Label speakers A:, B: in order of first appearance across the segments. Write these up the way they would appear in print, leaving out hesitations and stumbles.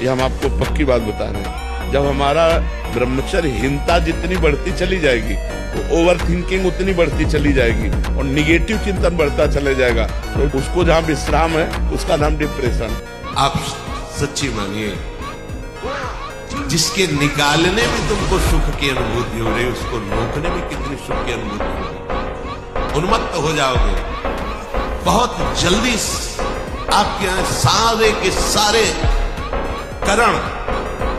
A: ये हम आपको पक्की बात बता रहे हैं। जब हमारा ब्रह्मचर्यहीनता जितनी बढ़ती चली जाएगी, तो ओवर थिंकिंग उतनी बढ़ती चली जाएगी और निगेटिव चिंतन बढ़ता चले जाएगा, तो उसको जहाँ विश्राम है उसका नाम डिप्रेशन।
B: आप सच्ची मानिए, जिसके निकालने में तुमको सुख की अनुभूति हो रही, उसको रोकने में कितनी सुख की अनुभूति हो रही। उन्मत्त हो जाओगे बहुत जल्दी। आपके यहां सारे के सारे करण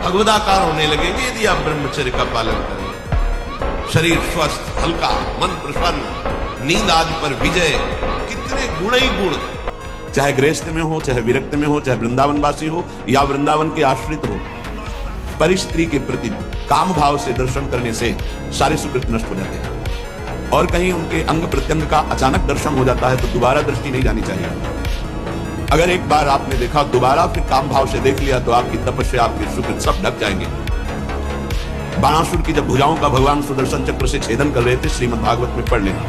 B: भगवदाकार होने लगेंगे यदि आप ब्रह्मचर्य का पालन करें। शरीर स्वस्थ, हल्का, मन प्रसन्न, नींद आदि पर विजय, कितने गुण ही गुण। चाहे गृहस्थ में हो, चाहे विरक्त में हो, चाहे वृंदावनवासी हो या वृंदावन के आश्रित हो, परिस्त्री के प्रति काम भाव से दर्शन करने से सारे सुकृत नष्ट हो जाते हैं। और कहीं उनके अंग प्रत्यंग का अचानक दर्शन हो जाता है तो दोबारा दृष्टि नहीं जानी चाहिए। अगर एक बार आपने देखा, दोबारा फिर काम भाव से देख लिया तो आपकी तपस्या, आपके सुकृत सब ढक जाएंगे। बाणासुर की जब भुजाओं का भगवान सुदर्शन चक्र से छेदन कर रहे थे, श्रीमद् भागवत में पढ़ लेना,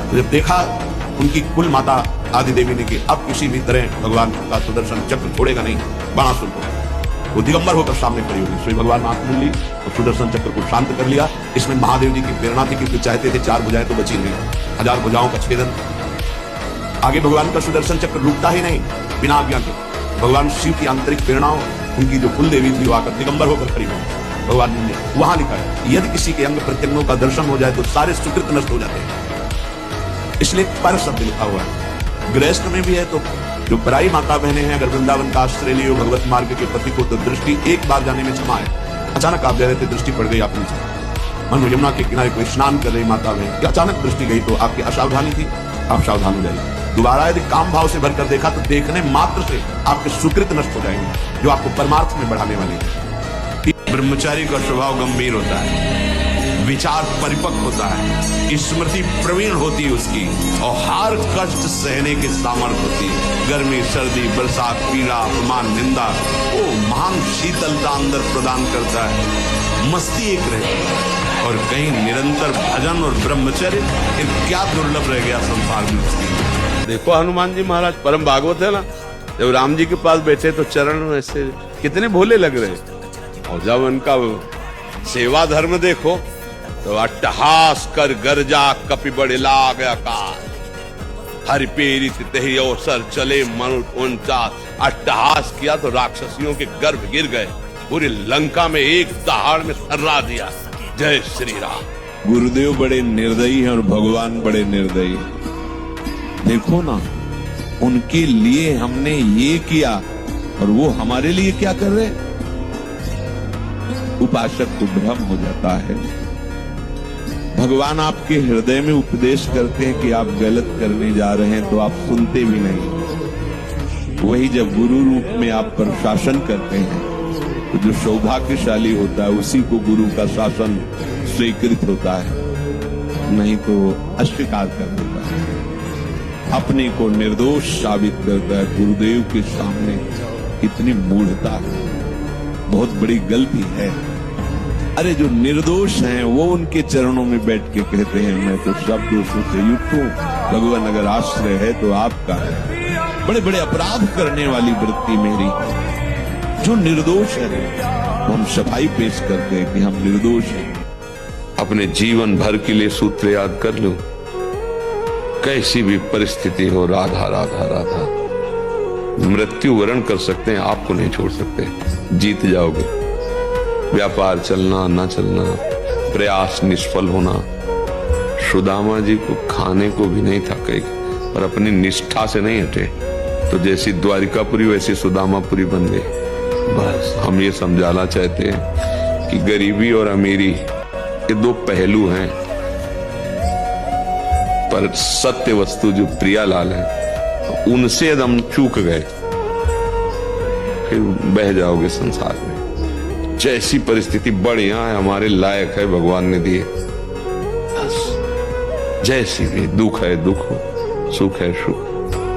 B: तो जब देखा उनकी कुल माता आदि देवी ने कि अब किसी भी तरह भगवान का सुदर्शन चक्र छोड़ेगा नहीं बाणासुर को, वो दिगंबर होकर सामने खड़ी होगी। श्री भगवान ने आंख मूंद ली और सुदर्शन चक्र को शांत कर लिया। इसमें महादेव जी की प्रेरणा थी, क्योंकि चाहते थे 4 भुजाएं तो बची नहीं, 1000 भुजाओं का छेदन। आगे भगवान का सुदर्शन चक्र रुकता ही नहीं बिना आज्ञा के। भगवान शिव की आंतरिक प्रेरणाओं, उनकी जो कुल देवी थी वो आकर दिगंबर होकर खड़ी हो। भगवान ने वहां लिखा है, यदि किसी के अंग प्रत्यंगों का दर्शन हो जाए तो सारे सुकृत नष्ट हो जाते हैं। इसलिए पर शब्द लिखा हुआ है। गृहस्थ में भी है तो जो पराई माता बहनें हैं, अगर वृंदावन का आश्रय लियो भगवत मार्ग के पति को, तो दृष्टि एक बार जाने में क्षमा है। अचानक आप जा रहे थे, दृष्टि पड़ गई आप नीचे, मन यमुना के किनारे कोई स्नान कर रही माता बहन, अचानक दृष्टि गई तो आपकी असावधानी थी, आप सावधान हो जाइए। दोबारा यदि काम भाव से भरकर देखा तो देखने मात्र से आपके सुकृत नष्ट हो जाएंगे, जो आपको परमार्थ में बढ़ाने वाले हैं। ब्रह्मचारी का स्वभाव गंभीर होता है, विचार परिपक्व होता है, स्मृति प्रवीण होती है उसकी, और हर कष्ट सहने की सामर्थ्य होती है। गर्मी, सर्दी, बरसात, पीड़ा, अपमान, निंदा, वो महान शीतलता अंदर प्रदान करता है। मस्ती एक रहे और कहीं निरंतर भजन और ब्रह्मचर्य, क्या दुर्लभ रह गया संसार में उसकी।
A: देखो हनुमान जी महाराज परम भागवत है ना, जब राम जी के पास बैठे तो चरण ऐसे कितने भोले लग रहे, और जब उनका सेवा धर्म देखो तो अट्टहास कर गर्जा कपि बड़े लाग आकाश, हरि पेरित तेहि अवसर चले मनु 49। अट्टहास किया तो राक्षसियों के गर्भ गिर गए, पूरी लंका में एक दहाड़ में सर्रा दिया। जय श्री राम।
C: गुरुदेव बड़े निर्दयी हैं और भगवान बड़े निर्दयी। देखो ना, उनके लिए हमने ये किया और वो हमारे लिए क्या कर रहे। उपासक को भ्रम हो जाता है। भगवान आपके हृदय में उपदेश करते हैं कि आप गलत करने जा रहे हैं, तो आप सुनते भी नहीं। वही जब गुरु रूप में आप पर शासन करते हैं, तो जो सौभाग्यशाली होता है उसी को गुरु का शासन स्वीकृत होता है, नहीं तो अस्वीकार कर देता है, अपने को निर्दोष साबित करता है। गुरुदेव के सामने इतनी मूढ़ता है, बहुत बड़ी गलती है। अरे जो निर्दोष हैं वो उनके चरणों में बैठ के कहते हैं, मैं तो सब दोषों से युक्त हूँ, भगवान अगर आश्रय है तो आपका है। बड़े बड़े अपराध करने वाली वृत्ति मेरी, जो निर्दोष है तो हम सफाई पेश करते हैं कि हम निर्दोष हैं।
A: अपने जीवन भर के लिए सूत्र याद कर लो, कैसी भी परिस्थिति हो, राधा राधा राधा। मृत्यु वरण कर सकते हैं, आपको नहीं छोड़ सकते, जीत जाओगे। व्यापार चलना ना चलना, प्रयास निष्फल होना। सुदामा जी को खाने को भी नहीं था कहीं, पर अपनी निष्ठा से नहीं हटे, तो जैसी द्वारिकापुरी वैसी सुदामापुरी बन गई। बस हम ये समझाना चाहते हैं कि गरीबी और अमीरी ये 2 पहलू हैं, पर सत्य वस्तु जो प्रियालाल है, उनसे यदि हम चूक गए फिर बह जाओगे संसार में। जैसी परिस्थिति बढ़िया है, हमारे लायक है, भगवान ने दिए, बस जैसी भी दुख है दुख हो, सुख है सुख,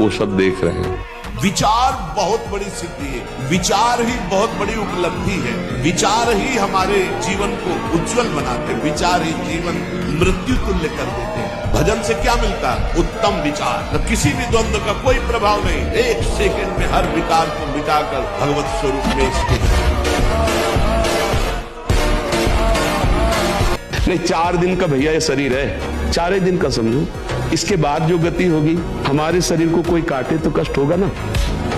A: वो सब देख रहे हैं।
B: विचार बहुत बड़ी सिद्धि है, विचार ही बहुत बड़ी उपलब्धि है, विचार ही हमारे जीवन को उज्जवल बनाते, विचार ही जीवन मृत्यु तुल्य कर देते हैं। भजन से क्या मिलता है? उत्तम विचार, न किसी भी द्वंद्व का कोई प्रभाव नहीं। एक सेकंड में हर विकार को मिटाकर भगवत स्वरूप में स्थित।
A: नहीं, 4 दिन का भैया ये शरीर है, 4 ही दिन का समझो। इसके बाद जो गति होगी, हमारे शरीर को कोई काटे तो कष्ट होगा ना।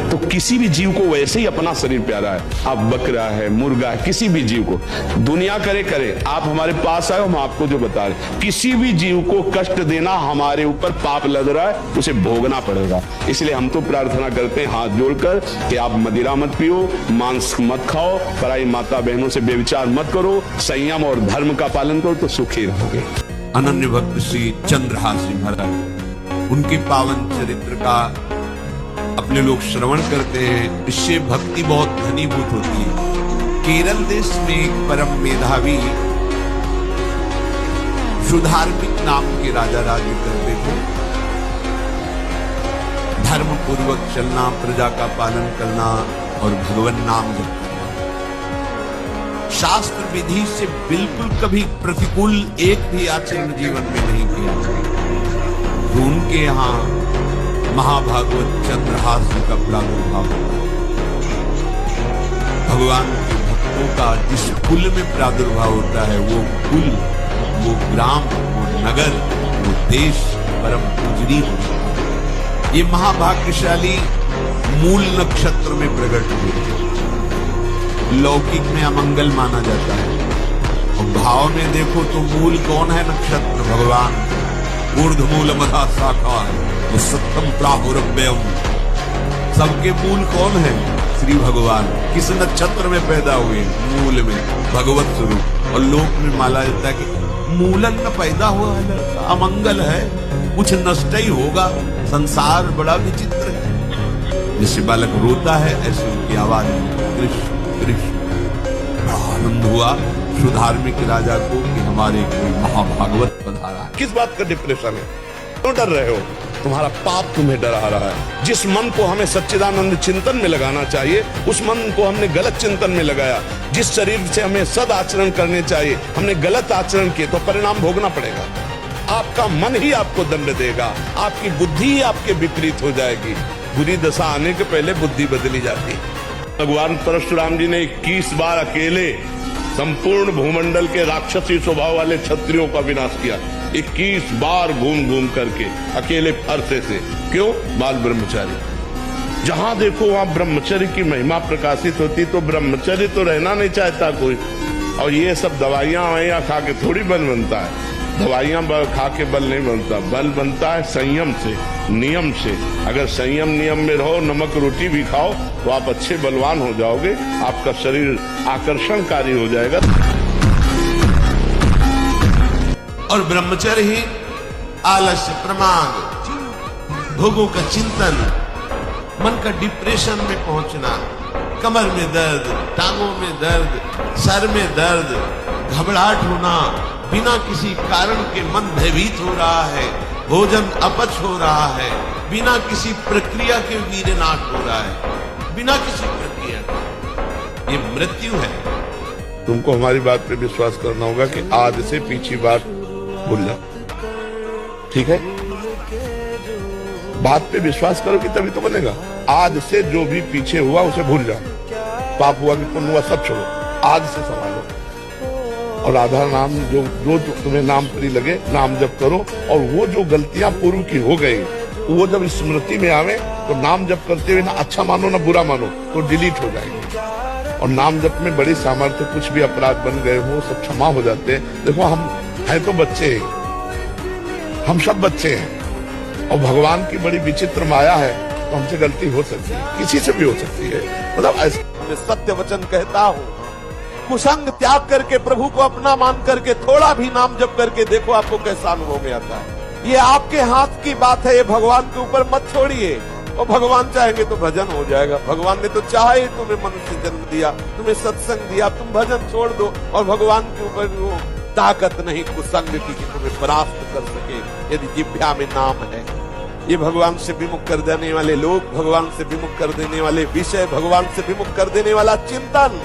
A: तो किसी भी जीव को वैसे ही अपना शरीर प्यारा है। आप बकरा है, मुर्गा है, किसी भी जीव को दुनिया करे आप हमारे पास आए, हम आपको जो बता रहे, किसी भी जीव को कष्ट देना हमारे ऊपर पाप लग रहा है, उसे भोगना पड़ेगा। इसलिए हम तो प्रार्थना करते हैं हाथ जोड़कर कि आप मदिरा मत पियो, मांस मत खाओ, पराई माता बहनों से बेविचार मत करो, संयम और धर्म का पालन करो, तो सुखी रहोगे।
B: अनन्य भक्त श्री चंद्रहास महाराज, उनके पावन चरित्र का अपने लोग श्रवण करते हैं, इससे भक्ति बहुत घनीभूत होती है। केरल देश में एक परम मेधावी सुधार्मिक नाम के राजा राज्य करते थे। धर्म पूर्वक चलना, प्रजा का पालन करना और भगवान नाम जप करना, शास्त्र विधि से बिल्कुल कभी प्रतिकूल एक भी आचरण जीवन में नहीं किया। उनके यहाँ महाभागवत चंद्रहास का प्रादुर्भाव होता है। भगवान के भक्तों का जिस कुल में प्रादुर्भाव होता है, वो कुल, वो ग्राम, वो नगर, वो देश परम पूजनीय होता है। ये महाभाग्यशाली मूल नक्षत्र में प्रकट हुए। लौकिक में अमंगल माना जाता है, और भाव में देखो तो मूल कौन है? नक्षत्र भगवान। ऊर्ध्वमूल मधा शाखा सत्यम प्राहुरव्यम, सबके मूल कौन है? श्री भगवान। किस नक्षत्र में पैदा हुए? मूल में, भगवत स्वरूप। और लोक में माना जाता है कि मूलन में पैदा हुआ है लड़का, अमंगल है, कुछ नष्ट ही होगा। संसार बड़ा विचित्र है। जैसे बालक रोता है, ऐसे उनकी आवाज कृष्ण कृष्ण। आनंद हुआ सुधार्मिक राजा को कि हमारे कोई महाभागवत पधारा है। किस बात का डिप्रेशन है? क्यों डर रहे हो? तुम्हारा पाप तुम्हें डरा रहा है। जिस मन को हमें सच्चिदानंद चिंतन में लगाना चाहिए, उस मन को हमने गलत चिंतन में लगाया। जिस शरीर से हमें सद आचरण करने चाहिए, हमने गलत आचरण किए, तो परिणाम भोगना पड़ेगा। आपका मन ही आपको दंड देगा, आपकी बुद्धि ही आपके विपरीत हो जाएगी। बुरी दशा आने के पहले बुद्धि बदली जाती है। भगवान परशुराम जी ने 21 बार अकेले संपूर्ण भूमंडल के राक्षसी स्वभाव वाले क्षत्रियों का विनाश किया। 21 बार घूम घूम करके अकेले फरसे से। क्यों? बाल ब्रह्मचारी। जहां देखो वहां ब्रह्मचर्य की महिमा प्रकाशित होती, तो ब्रह्मचर्य तो रहना नहीं चाहता कोई। और ये सब दवाइयां खा के थोड़ी बल बनता है। दवाइयां खा के बल नहीं बनता, बल बनता है संयम से, नियम से। अगर संयम नियम में रहो, नमक रोटी भी खाओ, तो आप अच्छे बलवान हो जाओगे, आपका शरीर आकर्षणकारी हो जाएगा। और ब्रह्मचर्य ही आलस्य, प्रमाद, भोगों का चिंतन, मन का डिप्रेशन में पहुंचना, कमर में दर्द, टांगों में दर्द, सर में दर्द, घबराहट होना, बिना किसी कारण के मन भयभीत हो रहा है, भोजन अपच हो रहा है, बिना किसी प्रक्रिया के वीरनाश हो रहा है, बिना किसी प्रक्रिया के। ये मृत्यु है। तुमको हमारी बात पे विश्वास करना होगा कि आज से पीछे बात भूल जाओ, ठीक है? बात पे विश्वास करो कि तभी तो बनेगा। आज से जो भी पीछे हुआ उसे भूल जाओ। पाप हुआ कि पुण्य हुआ सब छोड़ो, आज से संभालो। और राधा नाम जो तुम्हें नाम प्रिय लगे, नाम जप करो। और वो जो गलतियां पूर्व की हो गई, वो जब स्मृति में आवे, तो नाम जप करते हुए ना अच्छा मानो ना बुरा मानो, तो डिलीट हो जाएंगे। और नाम जप में बड़ी सामर्थ्य, कुछ भी अपराध बन गए हो सब क्षमा हो जाते हैं। देखो हम हैं तो बच्चे हैं, हम सब बच्चे हैं, और भगवान की बड़ी विचित्र माया है, तो हमसे गलती हो सकती है, किसी से भी हो सकती है। मतलब ऐसे मैं सत्य वचन कहता हूँ, कुसंग त्याग करके प्रभु को अपना मान करके थोड़ा भी नाम जप करके देखो आपको कैसा अनुभव में आता है। ये आपके हाथ की बात है, ये भगवान के ऊपर मत छोड़िए। और भगवान चाहेंगे तो भजन हो जाएगा। भगवान ने तो चाहे तुम्हें मनुष्य जन्म दिया, तुम्हें सत्संग दिया, तुम भजन छोड़ दो। और भगवान के ऊपर वो ताकत नहीं कुसंग की कि तुम्हें परास्त कर सके, यदि जिह्वा में नाम है। ये भगवान से विमुख कर देने वाले लोग, भगवान से विमुख कर देने वाले विषय, भगवान से विमुख कर देने वाला चिंतन,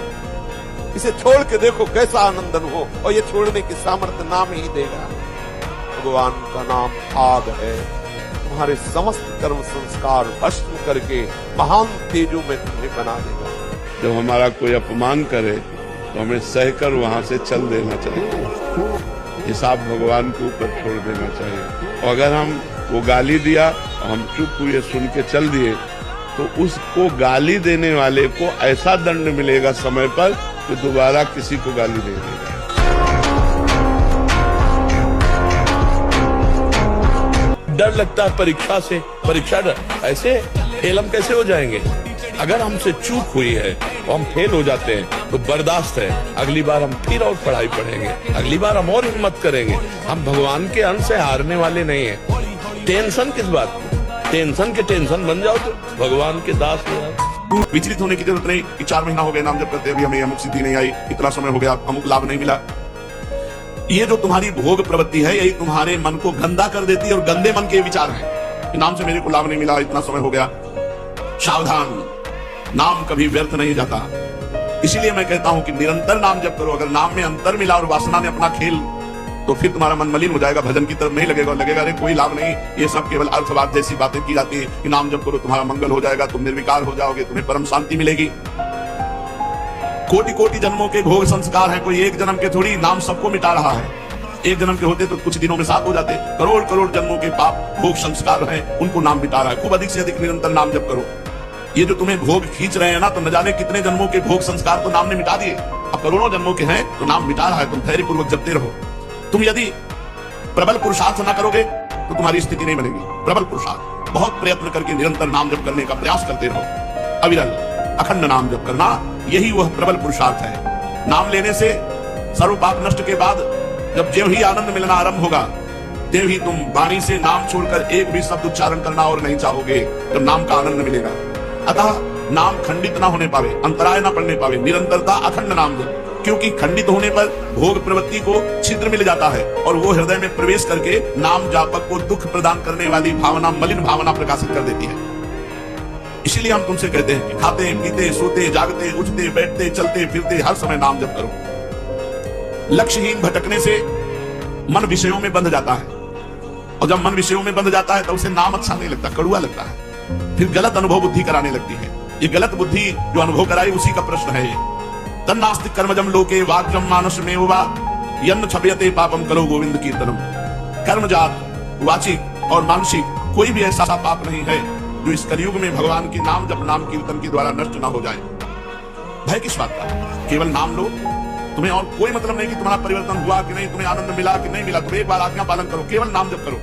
B: इसे छोड़ के देखो कैसा आनंदन हो। और ये छोड़ने की सामर्थ्य नाम ही देगा।
D: भगवान का नाम आग है, तुम्हारे समस्त कर्म संस्कार भस्म करके महान तेजों में तुम्हें बना देगा।
A: जब हमारा कोई अपमान करे तो हमें सहकर वहां से चल देना चाहिए, हिसाब भगवान के ऊपर छोड़ देना चाहिए। और अगर हम वो गाली दिया और हम चुप हुए सुन के चल दिए तो उसको गाली देने वाले को ऐसा दंड मिलेगा समय पर कि दोबारा किसी को गाली नहीं देगा।
E: डर लगता है परीक्षा से, परीक्षा डर, ऐसे फेल हम कैसे हो जाएंगे? अगर हमसे चूक हुई है और हम फेल हो जाते हैं तो बर्दाश्त है, अगली बार हम फिर और पढ़ाई पढ़ेंगे, अगली बार हम और हिम्मत करेंगे। हम भगवान के अंश से हारने वाले नहीं हैं। टेंशन किस बात की? टेंशन के टेंशन बन जाओ तो भगवान के दास हो जाओ।
F: विचलित होने की जरूरत नहीं कि 4 महीना हो गया नाम जप करते, अभी हमें अमुक सिद्धि नहीं आई, इतना समय हो गया, अमुक लाभ नहीं मिला। ये जो तुम्हारी भोग प्रवृत्ति है यही तुम्हारे मन को गंदा कर देती है और गंदे मन के विचार हैं कि नाम से मेरे को लाभ नहीं मिला, इतना समय हो गया। सावधान, नाम कभी व्यर्थ नहीं जाता। इसीलिए मैं कहता हूं कि निरंतर नाम जप करो। अगर नाम में अंतर मिला और वासना ने अपना खेल तो फिर तुम्हारा मन मलिन हो जाएगा, भजन की तरफ नहीं लगेगा, लगेगा अरे कोई लाभ नहीं, ये सब केवल अर्थवाद जैसी बातें की जाती है कि नाम जप करो तुम्हारा मंगल हो जाएगा, तुम निर्विकार हो जाओगे, तुम्हें परम शांति मिलेगी। कोटि कोटि जन्मों के भोग संस्कार हैं, कोई एक जन्म के थोड़ी, नाम सबको मिटा रहा है। एक जन्म के होते तो कुछ दिनों में साफ हो जाते, करोड़ करोड़ जन्मों के पाप भोग संस्कार हैं, उनको नाम मिटा रहा है। खूब अधिक से अधिक निरंतर नाम जप करो। ये जो तुम्हें भोग खींच रहे हैं ना, तो न जाने कितने जन्मों के भोग संस्कार तो नाम ने मिटा दिए, अब करोड़ों जन्मों के हैं तो नाम मिटा रहा है। तुम धैर्य पूर्वक जपते रहो। तुम यदि प्रबल पुरुषार्थ ना करोगे तो तुम्हारी स्थिति नहीं बनेगी। प्रबल पुरुषार्थ, बहुत प्रयत्न करके निरंतर नाम जप करने का प्रयास करते रहो। अविरल अखंड नाम जप करना, यही वह प्रबल पुरुषार्थ है। नाम लेने से सर्व पाप नष्ट के बाद जब ज्यों ही आनंद मिलना आरंभ होगा, त्यों ही तुम वाणी से नाम छोड़कर एक भी शब्द उच्चारण करना और नहीं चाहोगे, जब नाम का आनंद मिलेगा। अतः नाम खंडित ना होने पावे, अंतराय ना पड़ने पावे, निरंतरता अखंड नाम जप। क्योंकि खंडित होने पर भोग प्रवृत्ति को छिद्र मिल जाता है और वो हृदय में प्रवेश करके नाम जापक को दुख प्रदान करने वाली भावना, मलिन भावना प्रकाशित कर देती है। इसीलिए हम तुमसे कहते हैं कि खाते पीते सोते जागते उठते बैठते चलते फिरते हर समय नाम जप करो। लक्ष्यहीन भटकने से मन विषयों में बंध जाता है और जब मन विषयों में बंध जाता है तो उसे नाम अच्छा नहीं लगता, कड़ुआ लगता है, फिर गलत अनुभव बुद्धि कराने लगती है। ये गलत बुद्धि जो अनुभव कराई उसी का प्रश्न है। ये तन्नास्तिक कर्मजम लोके वाक्यम मानस में वा यन्न छपयते पापम करो गोविंद कीर्तनम। कर्मजात, वाचिक और मानसिक कोई भी ऐसा पाप नहीं है जो इस कलयुग में भगवान के नाम जप नाम कीर्तन के द्वारा नष्ट ना हो जाए। भय किस बात का? केवल नाम लो, तुम्हें और कोई मतलब नहीं कि तुम्हारा परिवर्तन हुआ कि नहीं, तुम्हें आनंद मिला कि नहीं मिला। तुम एक बार आज्ञा पालन करो, केवल नाम जप करो।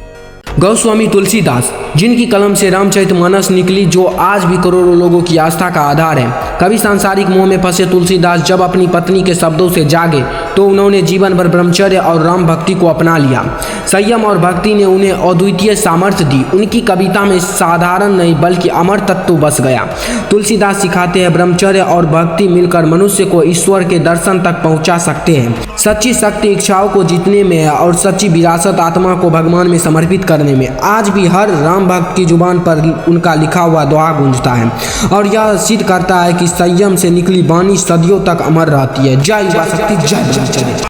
G: गोस्वामी तुलसीदास, जिनकी कलम से रामचरितमानस निकली, जो आज भी करोड़ों लोगों की आस्था का आधार है। कभी सांसारिक मोह में फंसे तुलसीदास जब अपनी पत्नी के शब्दों से जागे तो उन्होंने जीवन भर ब्रह्मचर्य और राम भक्ति को अपना लिया। संयम और भक्ति ने उन्हें अद्वितीय सामर्थ्य दी। उनकी कविता में साधारण नहीं बल्कि अमर तत्व बस गया। तुलसीदास सिखाते हैं ब्रह्मचर्य और भक्ति मिलकर मनुष्य को ईश्वर के दर्शन तक पहुंचा सकते हैं। सच्ची शक्ति इच्छाओं को जीतने में है और सच्ची विरासत आत्मा को भगवान में समर्पित करने में। आज भी हर राम भक्त की जुबान पर उनका लिखा हुआ दोहा गूंजता है और यह सिद्ध करता है कि संयम से निकली वाणी सदियों तक अमर रहती है। जय युवा शक्ति, जय ब्रह्मचर्य।